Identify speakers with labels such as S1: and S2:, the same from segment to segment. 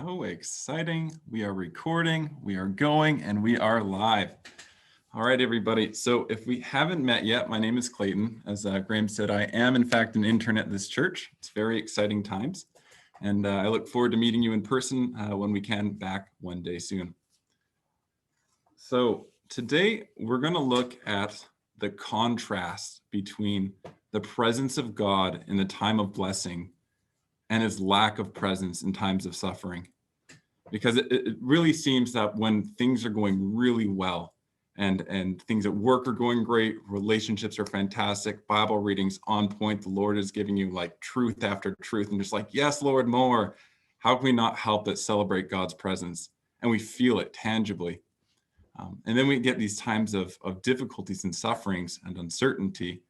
S1: How exciting. We are recording, we are going, and we are live. All right, everybody. So if we haven't met yet, my name is Clayton. As Graham said, I am in fact an intern at this church. It's very exciting times. And I look forward to meeting you in person when we can back one day soon. So today we're going to look at the contrast between the presence of God in the time of blessing and his lack of presence in times of suffering. Because it really seems that when things are going really well and things at work are going great, relationships are fantastic, Bible readings on point, the Lord is giving you like truth after truth, and just like, yes, Lord, more. How can we not help but celebrate God's presence? And we feel it tangibly. And then we get these times of difficulties and sufferings and uncertainty,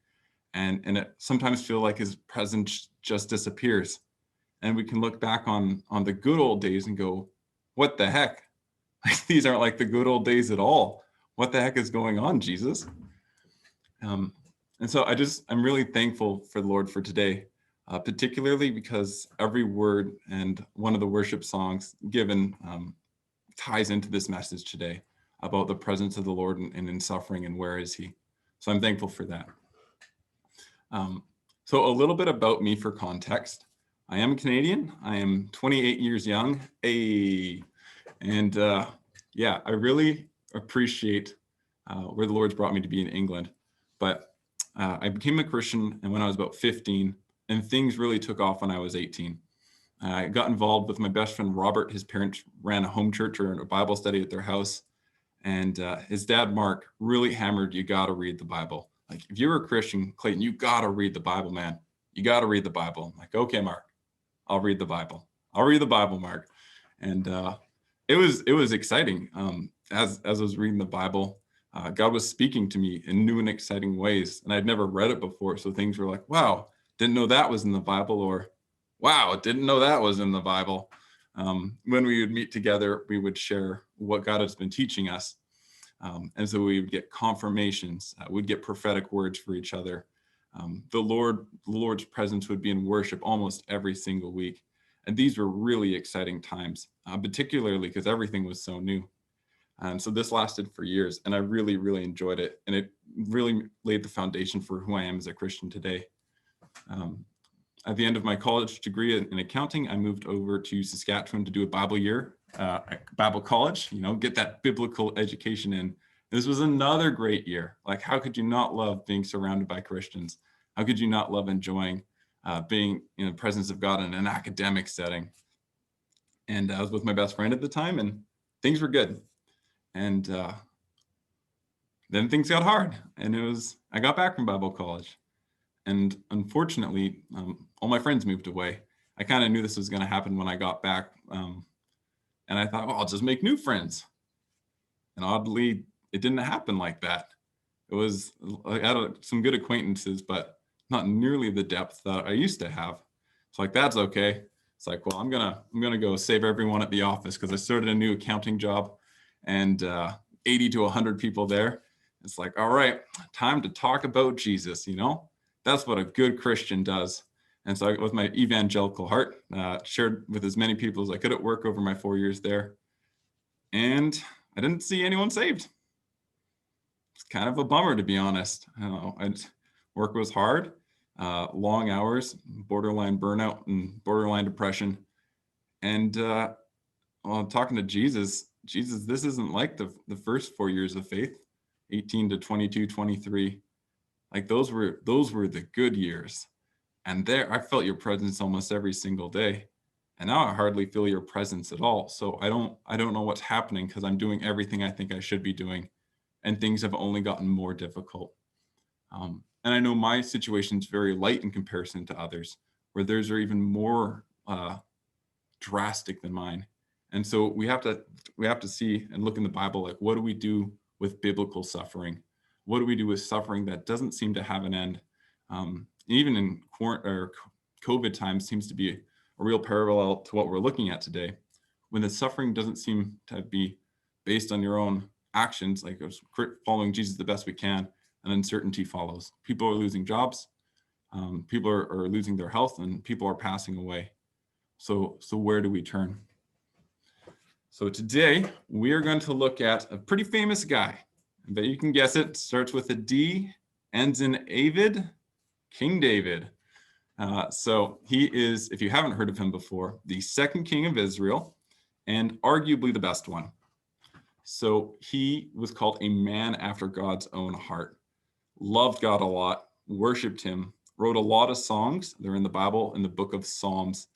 S1: and it sometimes feel like his presence just disappears. And we can look back on the good old days and go, what the heck? Like, these aren't like the good old days at all. What the heck is going on, Jesus? And so I'm really thankful for the Lord for today, particularly because every word and one of the worship songs given ties into this message today about the presence of the Lord and in suffering and where is he. So I'm thankful for that. So a little bit about me for context. I am Canadian. I am 28 years young. And I really appreciate where the Lord's brought me to be in England. But I became a Christian when I was about 15, and things really took off when I was 18. I got involved with my best friend, Robert. His parents ran a home church or a Bible study at their house. And his dad, Mark, really hammered, you got to read the Bible. Like, if you're a Christian, Clayton, you got to read the Bible, man. You got to read the Bible. I'm like, okay, Mark, I'll read the Bible. I'll read the Bible, Mark. And it was exciting. As I was reading the Bible, God was speaking to me in new and exciting ways. And I'd never read it before. So things were like, wow, didn't know that was in the Bible, or wow, didn't know that was in the Bible. When we would meet together, we would share what God has been teaching us. And so we would get confirmations, we'd get prophetic words for each other. The Lord's presence would be in worship almost every single week. And these were really exciting times, particularly because everything was so new. So this lasted for years, and I really, really enjoyed it. And it really laid the foundation for who I am as a Christian today. At the end of my college degree in accounting, I moved over to Saskatchewan to do a Bible year at Bible college, get that biblical education in. This was another great year. Like, how could you not love being surrounded by Christians? How could you not love enjoying being in the presence of God in an academic setting? And I was with my best friend at the time, and things were good. And then things got hard, and I got back from Bible college. And unfortunately, all my friends moved away. I kind of knew this was going to happen when I got back. And I thought, well, I'll just make new friends. And oddly, it didn't happen like that. I had some good acquaintances, but not nearly the depth that I used to have. It's like, that's okay. It's like, well, I'm gonna go save everyone at the office, because I started a new accounting job, and 80 to 100 people there. It's like, all right, time to talk about Jesus, That's what a good Christian does. And so with my evangelical heart, shared with as many people as I could at work over my 4 years there. And I didn't see anyone saved. It's kind of a bummer, to be honest. Work was hard, long hours, borderline burnout and borderline depression. And talking to Jesus, this isn't like the first 4 years of faith, 18 to 22, 23. Like, those were the good years. And there, I felt your presence almost every single day. And now I hardly feel your presence at all. So I don't know what's happening, because I'm doing everything I think I should be doing, and things have only gotten more difficult. And I know my situation is very light in comparison to others, where theirs are even more drastic than mine. And so we have to see and look in the Bible, like, what do we do with biblical suffering? What do we do with suffering that doesn't seem to have an end? Even in COVID times seems to be a real parallel to what we're looking at today, when the suffering doesn't seem to be based on your own actions, like following Jesus the best we can, and uncertainty follows. People are losing jobs, people are losing their health, and people are passing away. So where do we turn? So today we are going to look at a pretty famous guy. I bet you can guess it. Starts with a D, ends in Avid, King David. So he is, if you haven't heard of him before, the second king of Israel and arguably the best one. So he was called a man after God's own heart, loved God a lot, worshiped him, wrote a lot of songs. They're in the Bible, in the book of Psalms.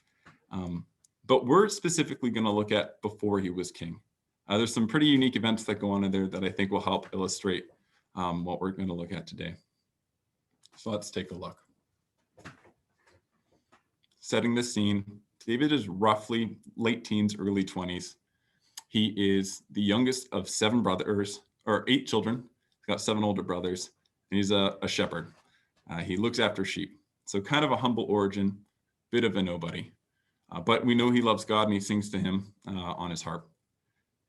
S1: But we're specifically going to look at before he was king. There's some pretty unique events that go on in there that I think will help illustrate what we're going to look at today. So let's take a look. Setting the scene, David is roughly late teens, early 20s. He is the youngest of 7 brothers, or 8 children. He's got 7 older brothers, and he's a shepherd. He looks after sheep. So kind of a humble origin, bit of a nobody. But we know he loves God, and he sings to him on his harp.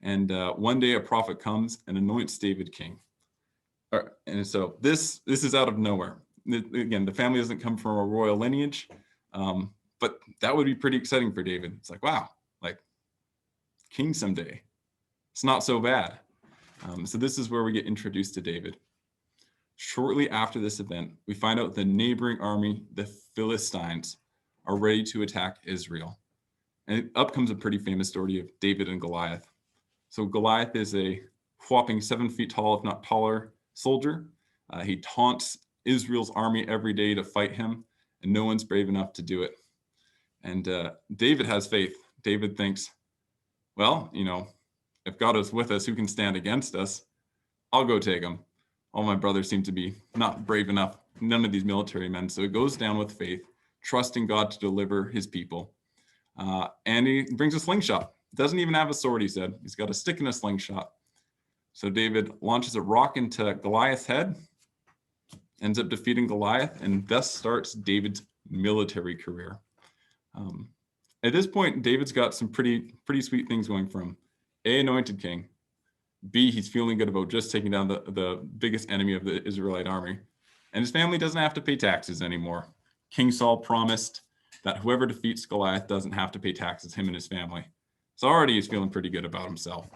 S1: And one day a prophet comes and anoints David king. And so this is out of nowhere. Again, the family doesn't come from a royal lineage, but that would be pretty exciting for David. It's like, wow, like king someday. It's not so bad. So this is where we get introduced to David. Shortly after this event, we find out the neighboring army, the Philistines, are ready to attack Israel. And up comes a pretty famous story of David and Goliath. So Goliath is a whopping 7 feet tall, if not taller, soldier. He taunts Israel's army every day to fight him, and no one's brave enough to do it. And David has faith. David thinks, well, if God is with us, who can stand against us? I'll go take him. All my brothers seem to be not brave enough, none of these military men. So he goes down with faith, trusting God to deliver his people. And he brings a slingshot. Doesn't even have a sword, he said. He's got a stick and a slingshot. So David launches a rock into Goliath's head, ends up defeating Goliath, and thus starts David's military career. At this point, David's got some pretty sweet things going for him. A, anointed king. B, he's feeling good about just taking down the biggest enemy of the Israelite army. And his family doesn't have to pay taxes anymore. King Saul promised that whoever defeats Goliath doesn't have to pay taxes, him and his family. So already he's feeling pretty good about himself.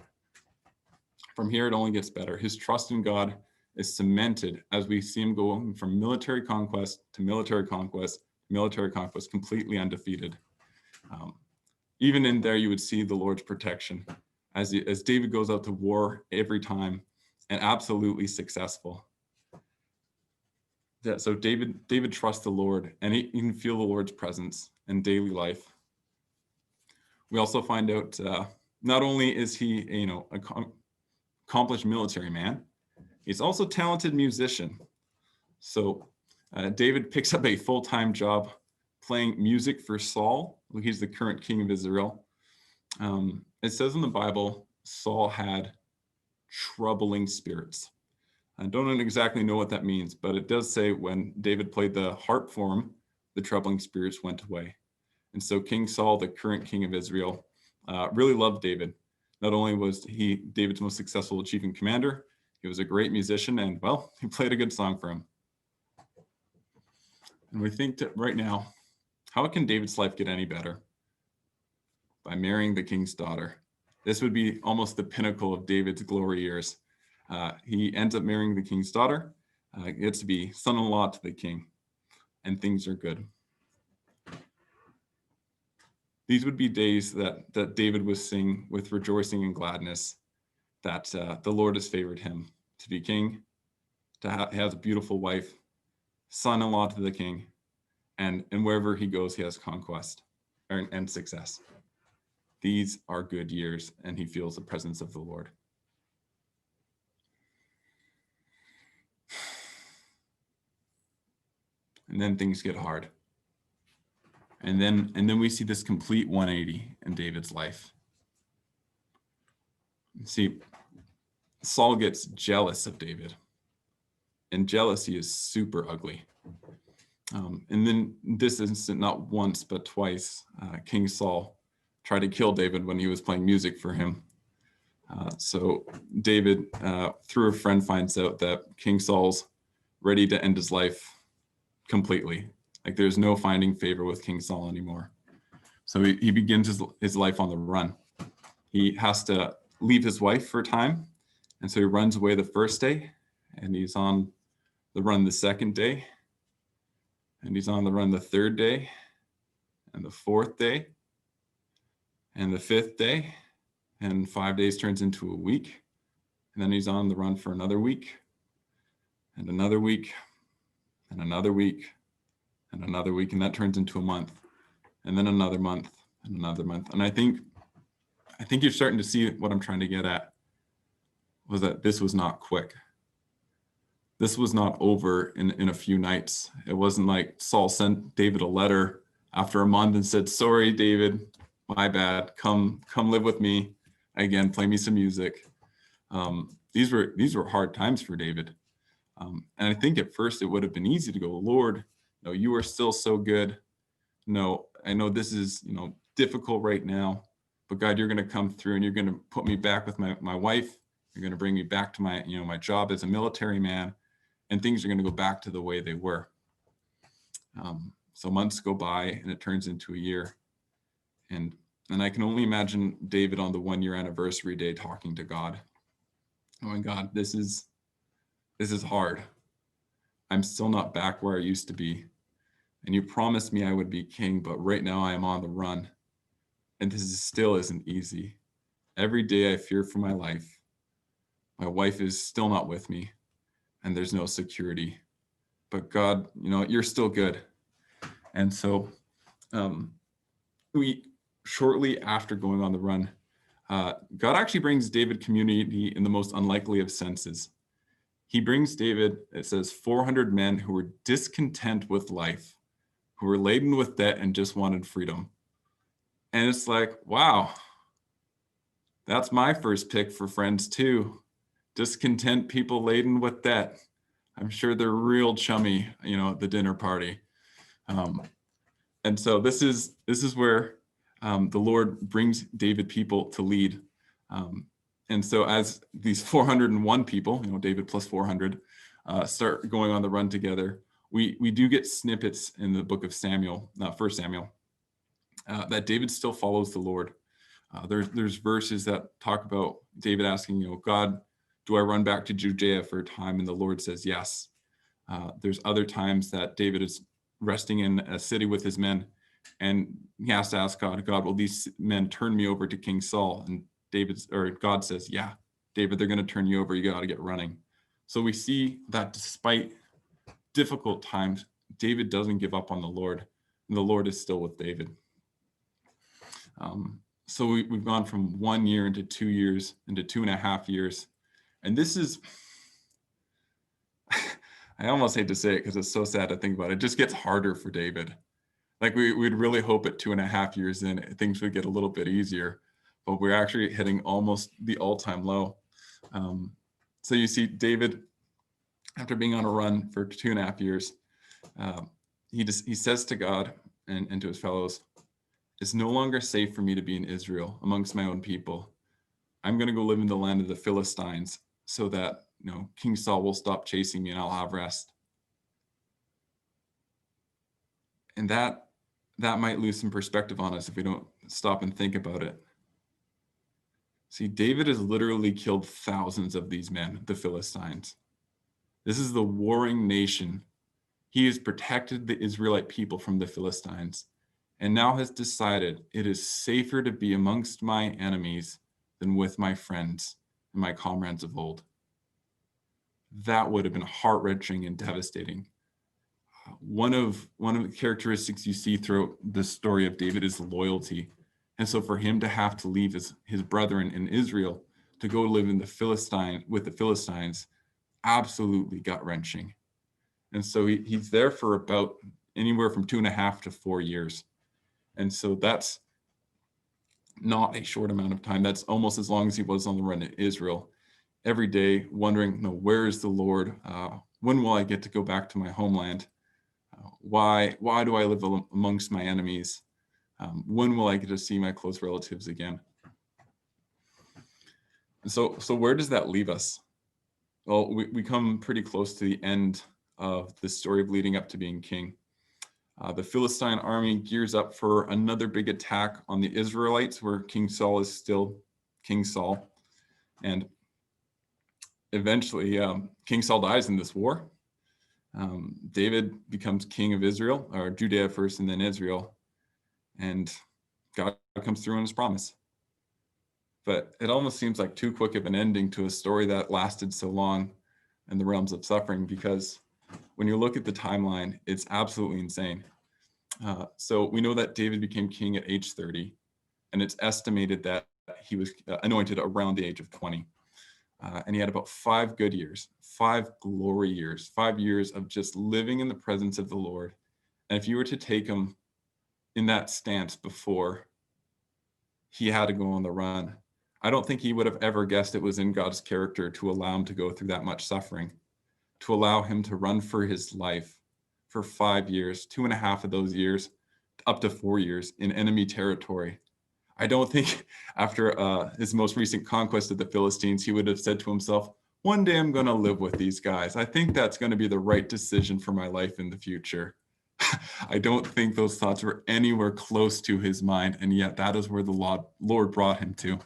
S1: From here, it only gets better. His trust in God is cemented as we see him going from military conquest to military conquest, completely undefeated. Even in there, you would see the Lord's protection as David goes out to war every time and absolutely successful. So David trusts the Lord, and he can feel the Lord's presence in daily life. We also find out not only is he accomplished military man, he's also a talented musician. So David picks up a full-time job playing music for Saul. He's the current king of Israel. It says in the Bible, Saul had troubling spirits. I don't exactly know what that means, but it does say when David played the harp for him, the troubling spirits went away. And so King Saul, the current king of Israel, really loved David. Not only was he David's most successful chief and commander, he was a great musician, and well, he played a good song for him. And we think that right now, how can David's life get any better? By marrying the king's daughter. This would be almost the pinnacle of David's glory years. He ends up marrying the king's daughter, gets to be son-in-law to the king, and things are good. These would be days that David would sing with rejoicing and gladness that the Lord has favored him to be king, to have a beautiful wife, son-in-law to the king, and wherever he goes, he has conquest and success. These are good years, and he feels the presence of the Lord. And then things get hard. And then we see this complete 180 in David's life. See, Saul gets jealous of David, and jealousy is super ugly. And then this instant, not once, but twice, King Saul tried to kill David when he was playing music for him. So David, through a friend, finds out that King Saul's ready to end his life completely. Like there's no finding favor with King Saul anymore. So he begins his life on the run. He has to leave his wife for a time. And so he runs away the first day, and he's on the run the second day, and he's on the run the third day, and the fourth day, and the fifth day, and 5 days turns into a week. And then he's on the run for another week, and another week, and another week, and another week, and that turns into a month, and then another month, and another month. And I think you're starting to see what I'm trying to get at, was that this was not quick. This was not over in a few nights. It wasn't like Saul sent David a letter after a month and said, sorry, David, my bad. Come live with me. Again, play me some music. These were hard times for David. And I think at first it would have been easy to go, Lord, no, you are still so good. No, I know this is, difficult right now, but God, you're going to come through and you're going to put me back with my wife. You're going to bring me back to my, my job as a military man, and things are going to go back to the way they were. So months go by and it turns into a year. And I can only imagine David on the 1-year anniversary day talking to God. Oh my God, this is hard. I'm still not back where I used to be. And you promised me I would be king, but right now I am on the run. And this still isn't easy. Every day I fear for my life. My wife is still not with me, and there's no security. But God, you're still good. And so we, shortly after going on the run, God actually brings David community in the most unlikely of senses. He brings David, it says, 400 men who were discontent with life, who were laden with debt and just wanted freedom. And it's like, wow, that's my first pick for friends too. Discontent people laden with debt. I'm sure they're real chummy, at the dinner party. And so this is where the Lord brings David people to lead. And so as these 401 people, David plus 400, start going on the run together, we do get snippets in the book of Samuel, 1 Samuel, that David still follows the Lord. There's verses that talk about David asking, God, do I run back to Judea for a time? And the Lord says, yes. There's other times that David is resting in a city with his men, and he has to ask God, will these men turn me over to King Saul? And God says, yeah, David, they're going to turn you over. You got to get running. So we see that despite difficult times, David doesn't give up on the Lord, and the Lord is still with David. So we've gone from 1 year into 2 years into 2.5 years. And this is, I almost hate to say it because it's so sad to think about it. It just gets harder for David. Like we'd really hope at 2.5 years in, things would get a little bit easier, but we're actually hitting almost the all-time low. So you see David, after being on a run for 2.5 years, he says to God and to his fellows, it's no longer safe for me to be in Israel amongst my own people. I'm going to go live in the land of the Philistines so that King Saul will stop chasing me and I'll have rest. And that might lose some perspective on us if we don't stop and think about it. See, David has literally killed thousands of these men, the Philistines. This is the warring nation. He has protected the Israelite people from the Philistines, and now has decided it is safer to be amongst my enemies than with my friends and my comrades of old. That would have been heart-wrenching and devastating. One of the characteristics you see throughout the story of David is loyalty. And so for him to have to leave his brethren in Israel to go live with the Philistines, absolutely gut-wrenching. And so he's there for about anywhere from 2.5 to 4 years. And so that's not a short amount of time. That's almost as long as he was on the run in Israel. Every day wondering, where is the Lord? When will I get to go back to my homeland? Why do I live amongst my enemies? When will I get to see my close relatives again? And so where does that leave us? Well, we come pretty close to the end of the story of leading up to being king. The Philistine army gears up for another big attack on the Israelites, where King Saul is still King Saul. And eventually, King Saul dies in this war. David becomes king of Israel, or Judea first and then Israel. And God comes through on his promise. But it almost seems like too quick of an ending to a story that lasted so long in the realms of suffering, because when you look at the timeline, it's absolutely insane. So we know that David became king at age 30, and it's estimated that he was anointed around the age of 20. And he had about 5 good years, 5 glory years, 5 years of just living in the presence of the Lord. And if you were to take him in that stance before he had to go on the run, I don't think he would have ever guessed it was in God's character to allow him to go through that much suffering, to allow him to run for his life for 5 years, 2.5 of those years, up to 4 years in enemy territory. I don't think after his most recent conquest of the Philistines, he would have said to himself, one day I'm going to live with these guys. I think that's going to be the right decision for my life in the future. I don't think those thoughts were anywhere close to his mind, and yet that is where the Lord brought him to.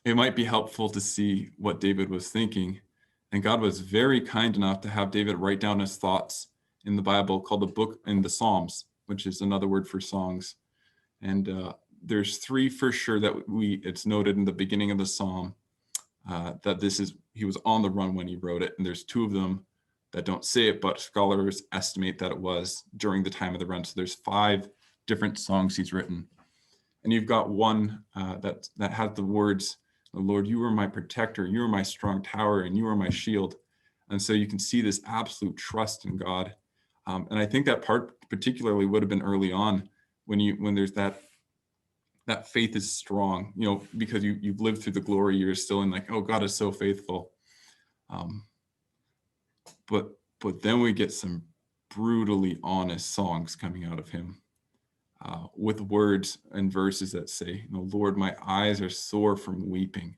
S1: It might be helpful to see what David was thinking, and God was very kind enough to have David write down his thoughts in the Bible, called the book in the Psalms, which is another word for songs. And there's 3 for sure that it's noted in the beginning of the Psalm that he was on the run when he wrote it. And there's 2 of them that don't say it, but scholars estimate that it was during the time of the run. So there's 5 different songs he's written. And you've got one that has the words, Lord, you are my protector, you are my strong tower, and you are my shield. And so you can see this absolute trust in God. And I think that part particularly would have been early on when there's that faith is strong, because you've lived through the glory years still, and like, oh, God is so faithful. But then we get some brutally honest songs coming out of him, with words and verses that say, Lord, my eyes are sore from weeping.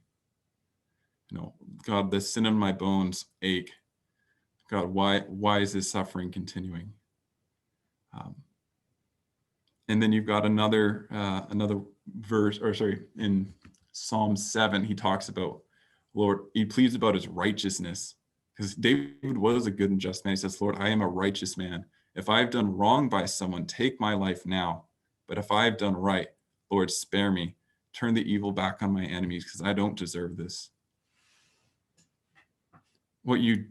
S1: God, the sin in my bones ache. God, why is this suffering continuing? And then you've got another verse, in Psalm 7, he talks about, Lord, he pleads about his righteousness, because David was a good and just man. He says, Lord, I am a righteous man. If I've done wrong by someone, take my life now. But if I've done right, Lord, spare me. Turn the evil back on my enemies, because I don't deserve this. What you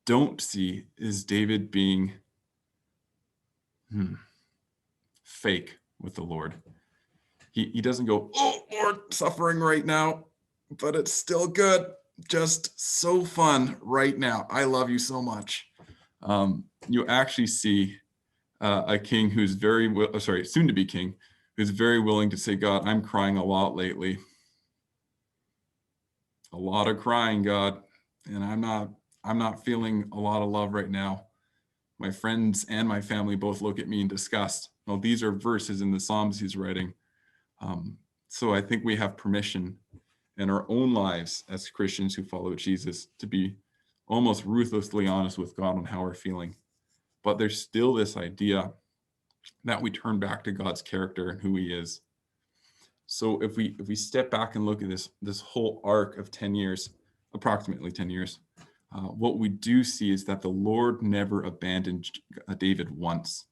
S1: don't see is David being fake with the Lord. He doesn't go, oh, Lord, suffering right now, but it's still good. Just so fun right now. I love you so much. You actually see a king who's soon to be king, who's very willing to say, God, I'm crying a lot lately. A lot of crying, God, and I'm not feeling a lot of love right now. My friends and my family both look at me in disgust. Well, these are verses in the Psalms he's writing. So I think we have permission in our own lives as Christians who follow Jesus to be almost ruthlessly honest with God on how we're feeling. But there's still this idea that we turn back to God's character and who he is. So if we step back and look at this whole arc of 10 years, approximately 10 years, what we do see is that the Lord never abandoned David once.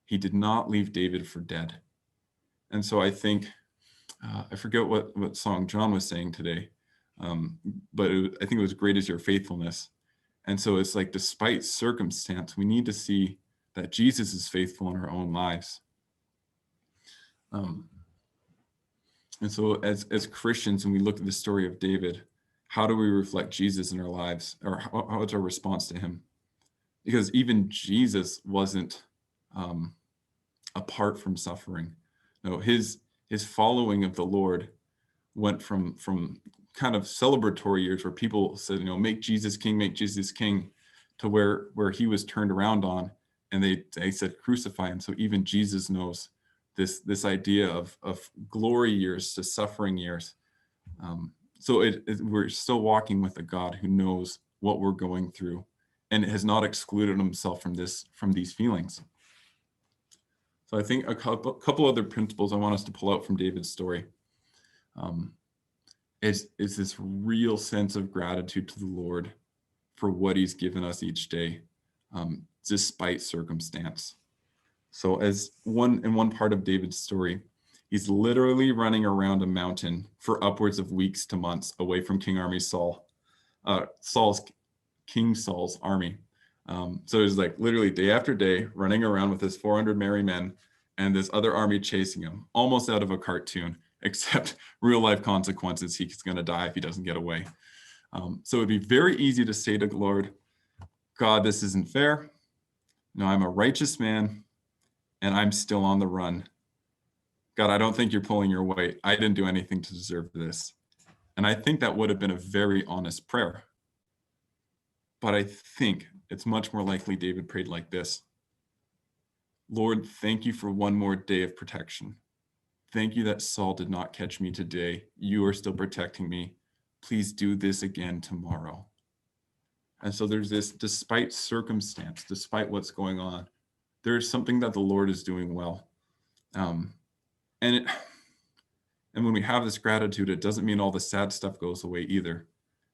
S1: He did not leave David for dead. And so I think, I forget what song John was saying today, but I think it was Great Is Your Faithfulness. And so it's like, despite circumstance, we need to see that Jesus is faithful in our own lives. And so as Christians, when we look at the story of David, how do we reflect Jesus in our lives, or how is our response to him? Because even Jesus wasn't apart from suffering. No, his following of the Lord went from kind of celebratory years where people said, make Jesus king, to where he was turned around on, and they said, crucify him. So even Jesus knows this idea of glory years to suffering years. So we're still walking with a God who knows what we're going through and has not excluded himself from these feelings. So I think a couple other principles I want us to pull out from David's story is this real sense of gratitude to the Lord for what he's given us each day, despite circumstance. So in one part of David's story, he's literally running around a mountain for upwards of weeks to months away from King Saul's army. So he's like literally day after day running around with his 400 merry men and this other army chasing him, almost out of a cartoon, except real life consequences. He's going to die if he doesn't get away. So it'd be very easy to say to the Lord, God, this isn't fair. No, I'm a righteous man and I'm still on the run. God, I don't think you're pulling your weight. I didn't do anything to deserve this. And I think that would have been a very honest prayer. But I think it's much more likely David prayed like this. Lord, thank you for one more day of protection. Thank you that Saul did not catch me today. You are still protecting me. Please do this again tomorrow. And so there's this, despite circumstance, despite what's going on, there's something that the Lord is doing well. And when we have this gratitude, it doesn't mean all the sad stuff goes away either.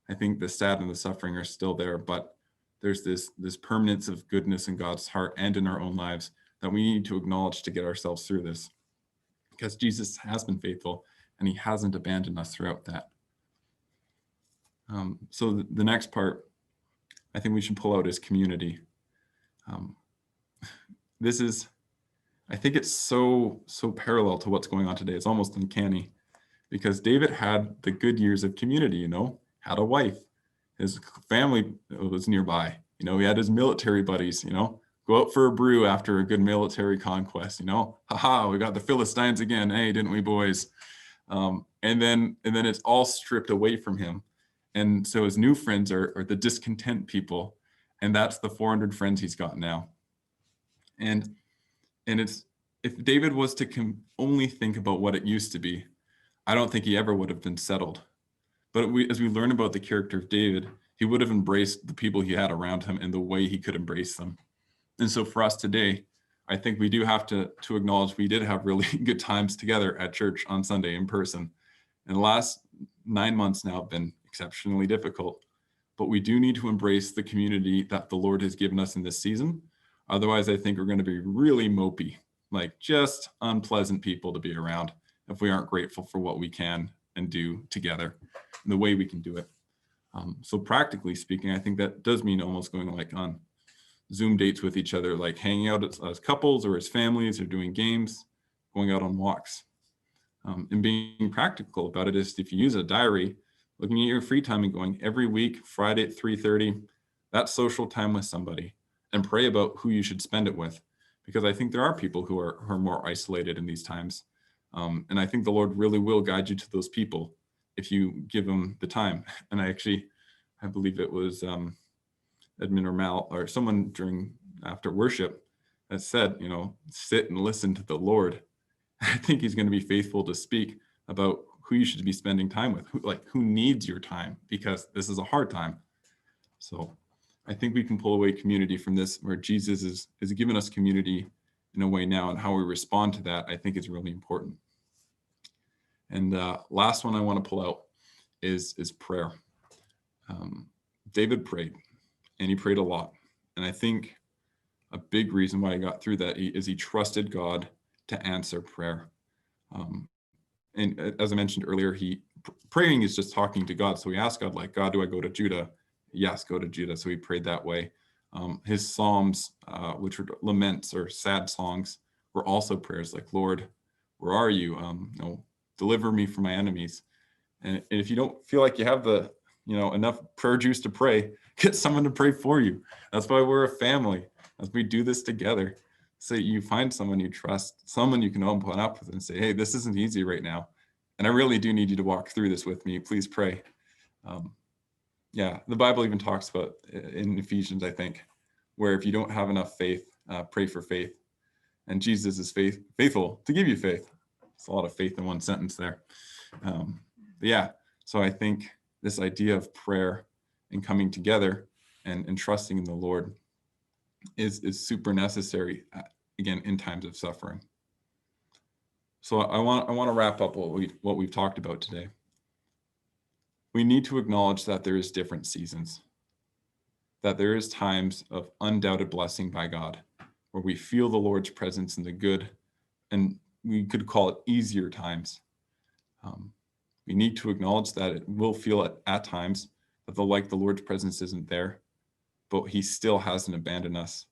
S1: I think the sad and the suffering are still there, but there's this permanence of goodness in God's heart and in our own lives that we need to acknowledge to get ourselves through this, because Jesus has been faithful and he hasn't abandoned us throughout that. So the next part I think we should pull out is community. I think it's so parallel to what's going on today. It's almost uncanny, because David had the good years of community, had a wife, his family was nearby, he had his military buddies, go out for a brew after a good military conquest, haha, we got the Philistines again. Hey, didn't we, boys? And then it's all stripped away from him. And so his new friends are the discontent people. And that's the 400 friends he's got now. And it's, if David was to only think about what it used to be, I don't think he ever would have been settled. But as we learn about the character of David, he would have embraced the people he had around him in the way he could embrace them. And so for us today, I think we do have to acknowledge we did have really good times together at church on Sunday in person. And the last 9 months now have been exceptionally difficult, but we do need to embrace the community that the Lord has given us in this season. Otherwise, I think we're going to be really mopey, like just unpleasant people to be around if we aren't grateful for what we can and do together and the way we can do it. So practically speaking, I think that does mean almost going like on Zoom dates with each other, like hanging out as couples or as families, or doing games, going out on walks. And being practical about it is, if you use a diary, looking at your free time and going every week, Friday at 3:30, that's social time with somebody, and pray about who you should spend it with. Because I think there are people who are more isolated in these times. And I think the Lord really will guide you to those people if you give them the time. And I believe it was Edmund or Mal or someone after worship that said, sit and listen to the Lord. I think he's going to be faithful to speak about who you should be spending time with, who needs your time, because this is a hard time. So I think we can pull away community from this, where Jesus is giving us community in a way now, and how we respond to that, I think, is really important. And last one I want to pull out is prayer. David prayed, and he prayed a lot. And I think a big reason why he got through that is he trusted God to answer prayer. And as I mentioned earlier, praying is just talking to God. So he asked God, God, do I go to Judah? Yes, go to Judah. So he prayed that way. His Psalms, which were laments or sad songs, were also prayers like, Lord, where are you? Deliver me from my enemies. And if you don't feel like you have the enough prayer juice to pray, get someone to pray for you. That's why we're a family, as we do this together. So you find someone you trust, someone you can open up with and say, hey, this isn't easy right now, and I really do need you to walk through this with me. Please pray. The Bible even talks about in Ephesians, I think, where if you don't have enough faith, pray for faith. And Jesus is faithful to give you faith. It's a lot of faith in one sentence there. So I think this idea of prayer and coming together and trusting in the Lord is super necessary again, in times of suffering. So I want to wrap up what we've talked about today. We need to acknowledge that there is different seasons, that there is times of undoubted blessing by God, where we feel the Lord's presence in the good, and we could call it easier times. We need to acknowledge that it will feel at times that the Lord's presence isn't there, but he still hasn't abandoned us.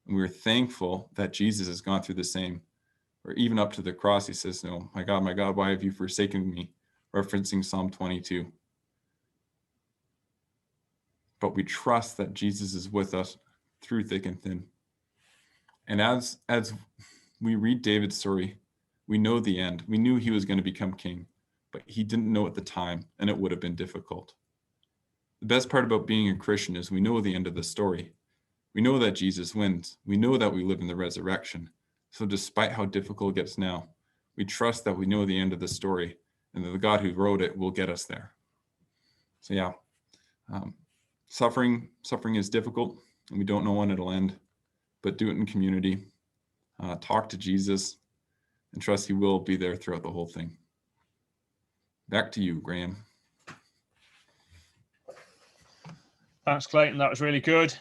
S1: And we're thankful that Jesus has gone through the same, or even up to the cross. He says, "No, my God, why have you forsaken me?" Referencing Psalm 22. But we trust that Jesus is with us through thick and thin. And as we read David's story, we know the end. We knew he was going to become king, but he didn't know at the time, and it would have been difficult. The best part about being a Christian is we know the end of the story. We know that Jesus wins. We know that we live in the resurrection. So despite how difficult it gets now, we trust that we know the end of the story, and that the God who wrote it will get us there. So yeah, suffering is difficult, and we don't know when it'll end, but do it in community. Talk to Jesus, and trust he will be there throughout the whole thing. Back to you, Graham.
S2: Thanks, Clayton. That was really good.